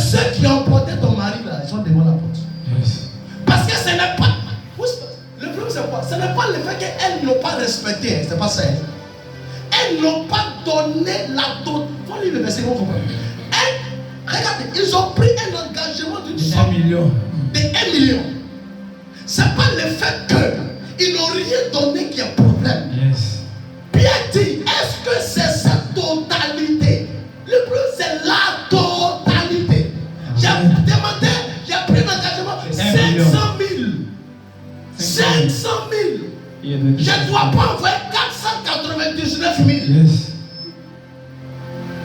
ceux qui ont porté ton mari là, ils sont devant la porte. Yes. Parce que ce n'est pas. Le problème c'est quoi? Ce n'est pas le fait qu'elles n'ont pas respecté, c'est pas ça. Elles n'ont pas donné la dot. Faut lire le verset, vous comprenez? Regardez, ils ont pris un engagement d'une somme 1 million. de 1 million. C'est pas le fait qu'ils n'ont rien donné qui est problème. Yes. Pierre dit, est-ce que c'est cette totalité? Le problème c'est la totalité. J'ai demandé, j'ai pris un engagement 500 000. 500 000. Je ne dois pas envoyer 499 000. Yes.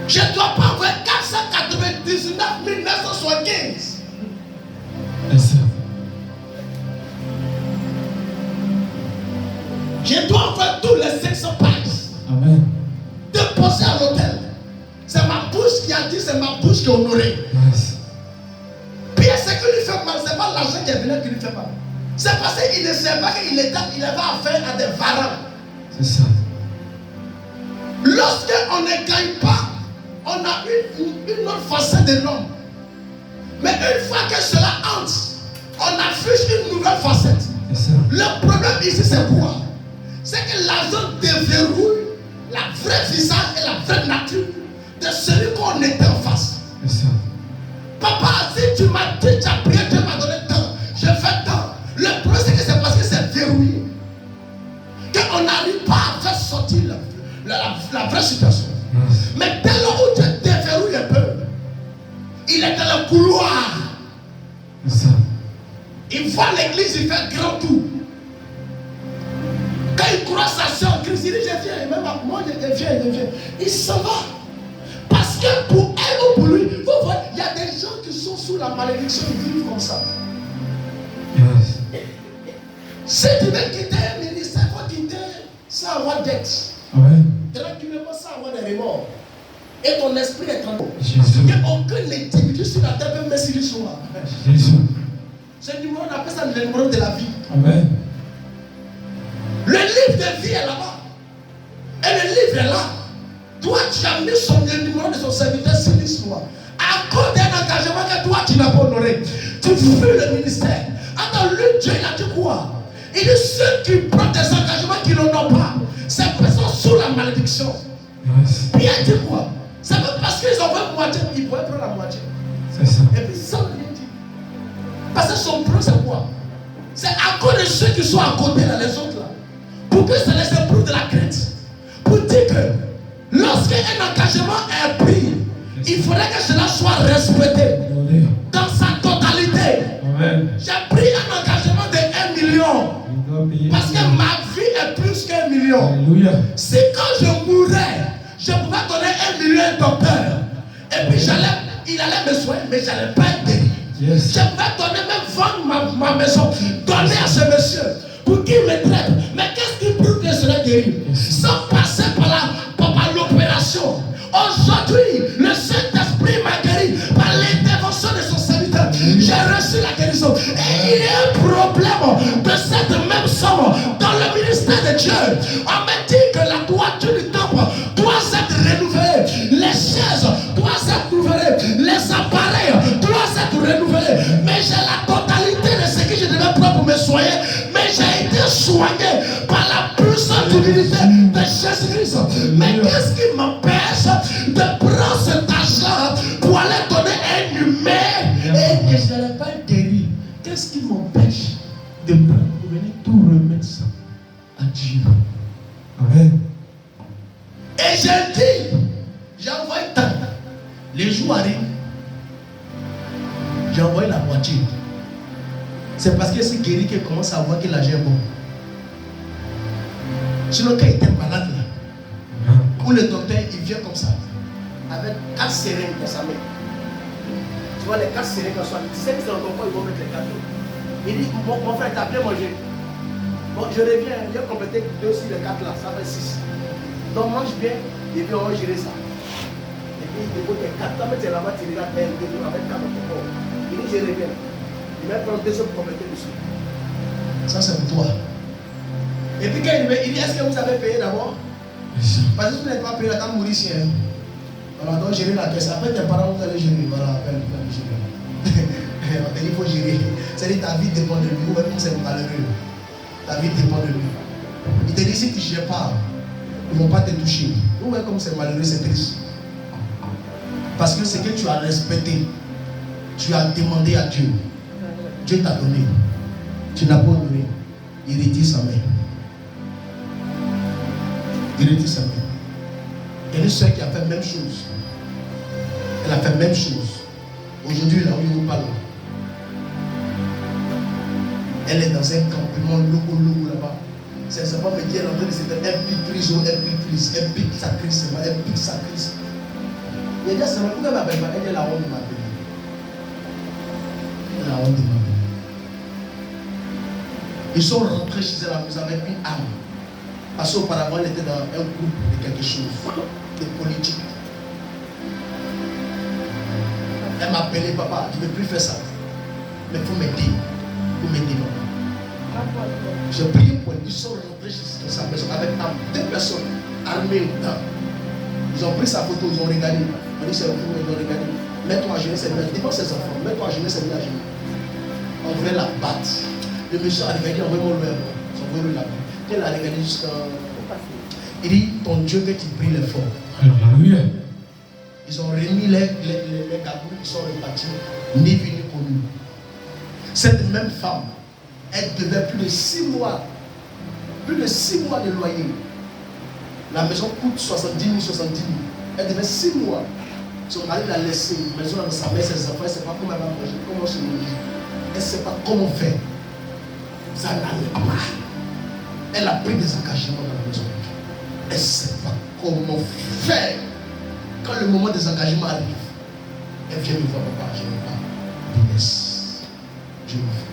Je ne dois pas envoyer 499 975. Yes. Je dois envoyer tous les 500 pages. Amen. Déposer à l'hôtel. C'est ma bouche qui a dit, c'est ma bouche qui est honorée. Yes. Pierre, ce qui lui fait mal, ce n'est pas l'argent qui est venu qui lui fait mal. C'est parce qu'il ne sait pas qu'il avait affaire à des varans. C'est ça. Lorsqu'on ne gagne pas, on a une autre facette de l'homme. Mais une fois que cela entre, on affiche une nouvelle facette. C'est ça. Le problème ici, c'est quoi? C'est que l'argent déverrouille la vraie visage et la vraie nature de celui qu'on était en face. C'est ça. Papa, si tu m'as dit, tu as prié, Dieu m'a donné tant, je fais tant. Le problème, c'est que c'est parce que c'est verrouillé qu'on n'arrive pas à faire sortir la vraie situation. Yes. Mais dès lors où tu déverrouilles un peu, il est dans le couloir. C'est ça. Il voit l'église, il fait grand tour. Quand il croit sa soeur en Christ, il dit je viens, et même moi je viens. Il s'en va. Parce que pour elle ou pour lui, vous voyez, il y a des gens qui sont sous la malédiction, ils vivent comme ça. Yes. Si tu veux quitter un ministère, il faut quitter sans avoir dette. Amen. Tranquillement, sans avoir des remords. Et ton esprit est tranquille. Jésus. Aucun individu sur la terre peut mettre sur lui soir. Jésus. Ce numéro, on appelle ça le numéro de la vie. Amen. Le livre de vie est là-bas. Et le livre est là. Toi, tu as mis le numéro de son serviteur sur l'histoire. À cause d'un engagement que toi, tu n'as pas honoré. Tu fuis le ministère. Attends, lui, Dieu, il a dit quoi? Il dit ceux qui prennent des engagements qui n'en ont pas, ces personnes sous la malédiction. Yes. Pierre dit quoi? C'est même parce qu'ils ont fait moitié, ils pouvaient prendre la moitié. C'est ça. Et puis ça, il dit. Parce que son problème, c'est quoi? C'est à cause de ceux qui sont à côté, là, les autres là. Pour que ça les éprouve de la crainte. Pour dire que lorsqu'un engagement est pris, il faudrait que cela soit respecté dans sa totalité. Amen. J'ai pris un engagement de 1 million. Parce que ma vie est plus qu'1 million. Alléluia. Si quand je mourrais, je pouvais donner 1 million à un docteur. Et puis il allait me soigner, mais je n'allais pas être guéri. Yes. Je pouvais donner, même vendre ma maison, donner à ce monsieur pour qu'il me traite. Mais qu'est-ce qui prouve que je serai guéri? Sans passer par l'opération. Aujourd'hui, le Saint-Esprit m'a guéri par l'intervention de son serviteur. J'ai reçu la guérison. Et il y a un problème de cette même somme dans le ministère de Dieu. On me dit que la toiture du temple doit être renouvelée. Les chaises doivent être renouvelées. Les appareils doivent être renouvelés. Mais j'ai la totalité de ce que je devais prendre pour me soigner. Mais j'ai été soigné par la puissante divinité de Jésus-Christ. Mais qu'est-ce qui m'empêche de prendre cet argent pour aller donner un humain et que je n'allais pas être guéri? Qu'est-ce qui m'empêche de prendre pour venir tout remettre ça à Dieu? Amen. Et j'ai dit, j'ai envoyé tant. Les jours arrivent, j'ai envoyé la moitié. C'est parce que c'est guéri qu'il commence à voir que l'argent est bon. Sinon, quand il était malade là, où le docteur il vient comme ça, avec 4 seringues dans sa main. Tu vois les 4 seringues dans sa main. Tu sais que c'est encore quoi ils vont mettre les 4 autres. Il dit, mon frère, t'as bien mangé. Bon, je reviens, j'ai complété 2 sur les 4 là, ça fait 6. Donc mange bien, et puis on va gérer ça. Et puis il dépose les 4, tu es là-bas, tu regardes, avec 4 dans ton corps. Il dit, je reviens. Il va prendre 2 autres pour compléter dessus. Ça c'est pour toi. Et puis quand il dit, est-ce que vous avez payé d'abord? Parce que si vous n'êtes pas payé, la dame mourir ici. Voilà, donc gérer la caisse. Après tes parents, vous allez gérer. Voilà, appelle gérer. faut gérer. C'est-à-dire ta vie dépend de lui. Ou même c'est malheureux. Ta vie dépend de lui. Il te dit si tu ne gères pas, ils ne vont pas te toucher. Ou même comme c'est malheureux, c'est triste. Parce que ce que tu as respecté, tu as demandé à Dieu. Dieu t'a donné. Tu n'as pas donné. Il retire sa main. Il retire sa main. Il y a une soeur qui a fait la même chose. Elle a fait la même chose. Aujourd'hui, là où je vous parle, elle est dans un campement logo là-bas. C'est ça va me dire en train de se faire un pic prise ou un pic prise, un pic sa crise, un pic sa crise. Il y a des gens qui m'appellent, elle est la honte de m'appeler. Elle est la honte de m'appeler. Ils sont rentrés chez elle avec une arme. Parce qu'auparavant, elle était dans un groupe de quelque chose, de politique. Elle m'a appelé, papa, je ne veux plus faire ça. Mais il faut m'aider. Il faut m'aider, papa. J'ai prié pour eux. Ils sont rentrés chez sa maison avec deux personnes armées dedans. Ils ont pris sa photo, ils ont regardé. On dit c'est le fou, ils ont regardé. Mets-toi à genoux, c'est bien. Devant ses enfants, mets-toi à genoux, c'est bien à genoux. On voulait la battre. Le monsieur a regardé, envoyez-moi le verre. Ils ont envoyé la battre. Elle a regardé jusqu'à. Il dit ton Dieu que tu pries le fort. Alléluia. Ils ont remis les gabous, ils sont repartis, ni vu ni connu. Cette même femme, elle devait plus de 6 mois de loyer. La maison coûte 70 000, 70 000. Elle devait 6 mois. Son mari l'a laissé, une maison dans sa mère, ses enfants, elle ne sait pas comment elle va manger, comment se nourrir. Elle ne sait pas comment faire. Ça n'allait pas. Elle a pris des engagements dans la maison. Elle ne sait pas comment faire. Quand le moment des engagements arrive, elle vient me voir, papa, je ne veux pas. Je laisse. Je me fais.